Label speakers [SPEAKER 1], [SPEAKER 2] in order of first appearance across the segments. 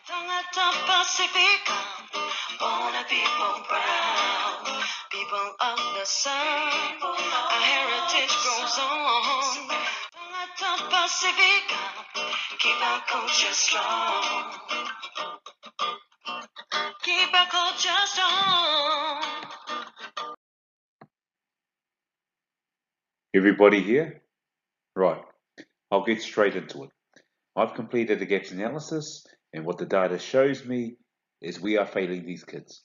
[SPEAKER 1] Tangata Pacifica, born a people proud, people of the sun, our heritage grows on. Tangata Pacifica, keep our culture strong, keep our culture strong. Everybody here? Right, I'll get straight into it. I've completed a gaps analysis, and what the data shows me is we are failing these kids.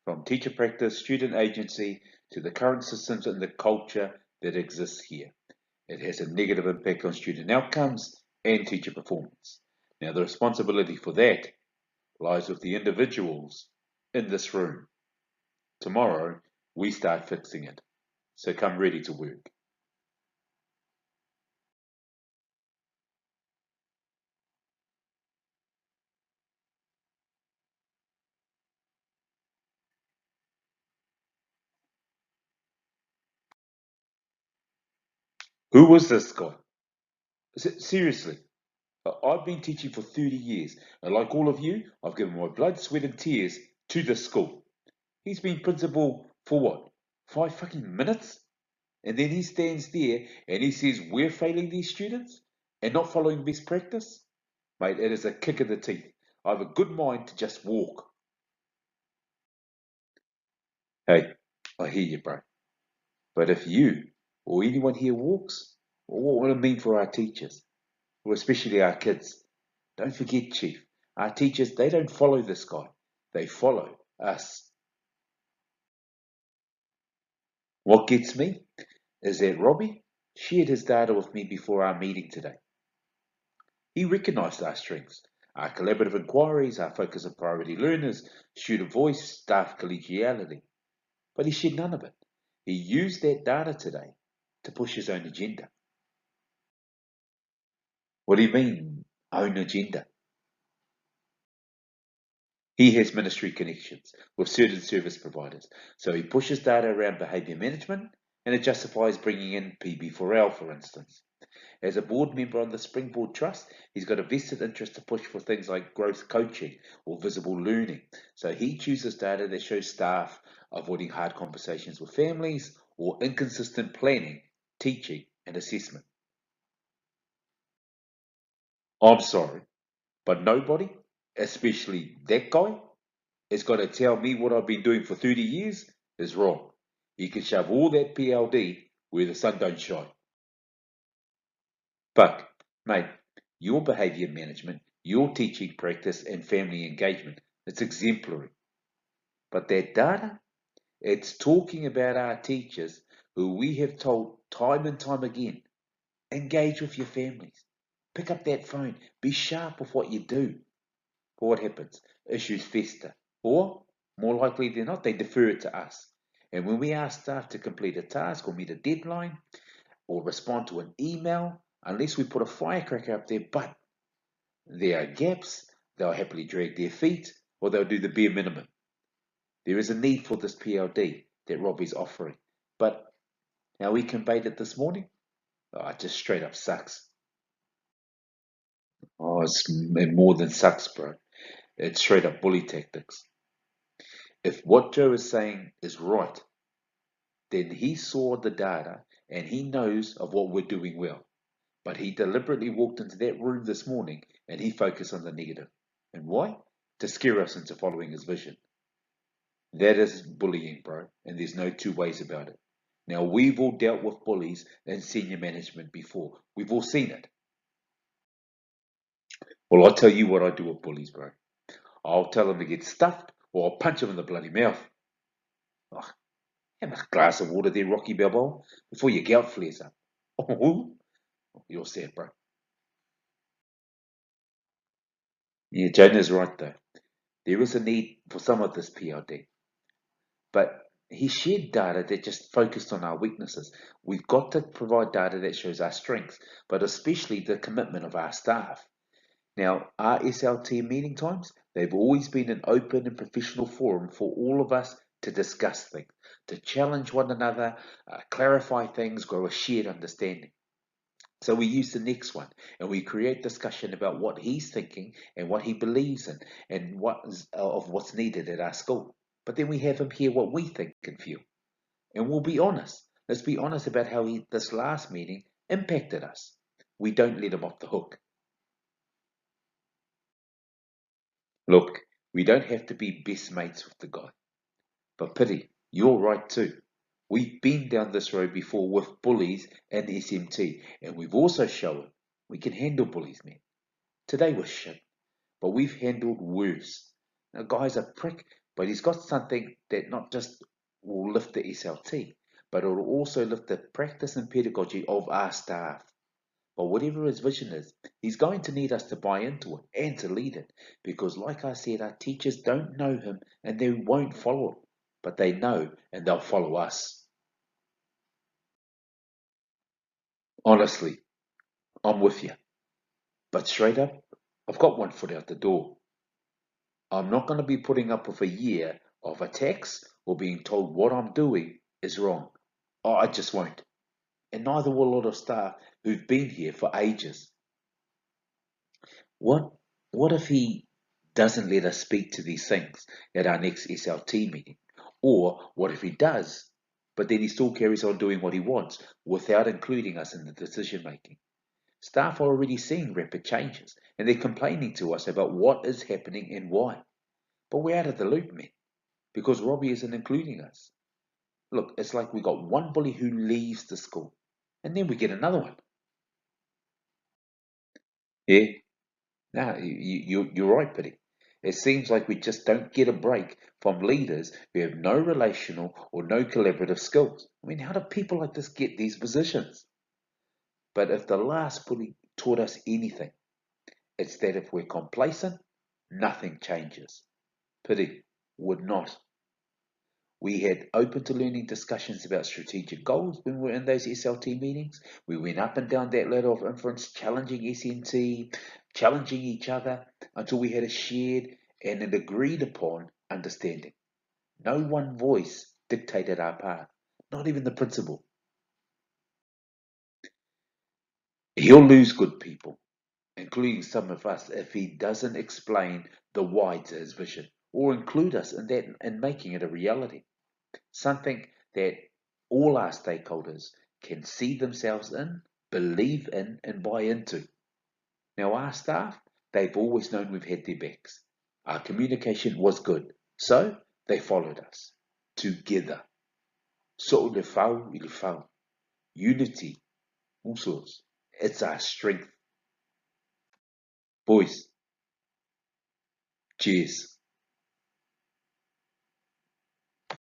[SPEAKER 1] From teacher practice, student agency, to the current systems and the culture that exists here. It has a negative impact on student outcomes and teacher performance. Now, the responsibility for that lies with the individuals in this room. Tomorrow, we start fixing it. So come ready to work. Who was this guy? Seriously, I've been teaching for 30 years, and like all of you, I've given my blood, sweat, and tears to this school. He's been principal for what? 5 fucking minutes? And then he stands there and he says we're failing these students and not following best practice? Mate, it is a kick in the teeth. I have a good mind to just walk. Hey, I hear you, bro. But if you or anyone here walks, well, what will it mean for our teachers? Or especially our kids? Don't forget, Chief, our teachers, they don't follow this guy. They follow us. What gets me is that Robbie shared his data with me before our meeting today. He recognised our strengths, our collaborative inquiries, our focus on priority learners, student voice, staff collegiality, but he shared none of it. He used that data today to push his own agenda. What do you mean, own agenda? He has ministry connections with certain service providers, so he pushes data around behaviour management and it justifies bringing in PB4L, for instance. As a board member on the Springboard Trust, he's got a vested interest to push for things like growth coaching or visible learning. So he chooses data that shows staff avoiding hard conversations with families or inconsistent planning, teaching, and assessment. I'm sorry, but nobody, especially that guy, is going to tell me what I've been doing for 30 years is wrong. He can shove all that PLD where the sun don't shine. But, mate, your behaviour management, your teaching practice and family engagement, it's exemplary. But that data, it's talking about our teachers who we have told time and time again, engage with your families. Pick up that phone. Be sharp with what you do. But what happens? Issues fester. Or, more likely than not, they defer it to us. And when we ask staff to complete a task or meet a deadline or respond to an email, unless we put a firecracker up their butt, there are gaps, they'll happily drag their feet, or they'll do the bare minimum. There is a need for this PLD that Robbie's offering. But how he conveyed it this morning, it just straight up sucks. Oh, it's more than sucks, bro. It's straight up bully tactics. If what Joe is saying is right, then he saw the data and he knows of what we're doing well. But he deliberately walked into that room this morning and he focused on the negative. And why? To scare us into following his vision. That is bullying, bro, and there's no two ways about it. Now, we've all dealt with bullies in senior management before. We've all seen it. Well, I'll tell you what I do with bullies, bro. I'll tell them to get stuffed or I'll punch them in the bloody mouth. Oh, have a glass of water there, Rocky Balboa, before your gout flares up. Oh, you're sad, bro. Yeah, Jonah's right, though. There is a need for some of this PLD. But he shared data that just focused on our weaknesses. We've got to provide data that shows our strengths, but especially the commitment of our staff. Now, our SLT meeting times, they've always been an open and professional forum for all of us to discuss things, to challenge one another, clarify things, grow a shared understanding. So we use the next one and we create discussion about what he's thinking and what he believes in and of what's needed at our school. But then we have him hear what we think and feel. And we'll be honest. Let's be honest about how this last meeting impacted us. We don't let him off the hook. Look, we don't have to be best mates with the guy. But pity, you're right too. We've been down this road before with bullies and SMT, and we've also shown we can handle bullies, man. Today was shit, but we've handled worse. Now, guy's a prick, but he's got something that not just will lift the SLT, but it will also lift the practice and pedagogy of our staff. But whatever his vision is, he's going to need us to buy into it and to lead it. Because, like I said, our teachers don't know him and they won't follow him. But they know and they'll follow us. Honestly, I'm with you. But straight up, I've got one foot out the door. I'm not going to be putting up with a year of attacks or being told what I'm doing is wrong. I just won't. And neither will a lot of staff who've been here for ages. What what if he doesn't let us speak to these things at our next SLT meeting? Or what if he does, but then he still carries on doing what he wants without including us in the decision making? Staff are already seeing rapid changes and they're complaining to us about what is happening and why. But we're out of the loop, man, because Robbie isn't including us. Look, it's like we got one bully who leaves the school and then we get another one. Yeah, no, you're right, Pity. It seems like we just don't get a break from leaders who have no relational or no collaborative skills. I mean, how do people like this get these positions? But if the last bully taught us anything, it's that if we're complacent, nothing changes. Pity would not. We had open to learning discussions about strategic goals when we were in those SLT meetings. We went up and down that ladder of influence, challenging SMT, challenging each other until we had a shared and an agreed upon understanding. No one voice dictated our path, not even the principal. He'll lose good people, including some of us, if he doesn't explain the why to his vision or include us in that and making it a reality. Something that all our stakeholders can see themselves in, believe in, and buy into. Now, our staff, they've always known we've had their backs. Our communication was good, so they followed us together. So le fau, il fau. Unity, usos. It's our strength. Boys, cheers.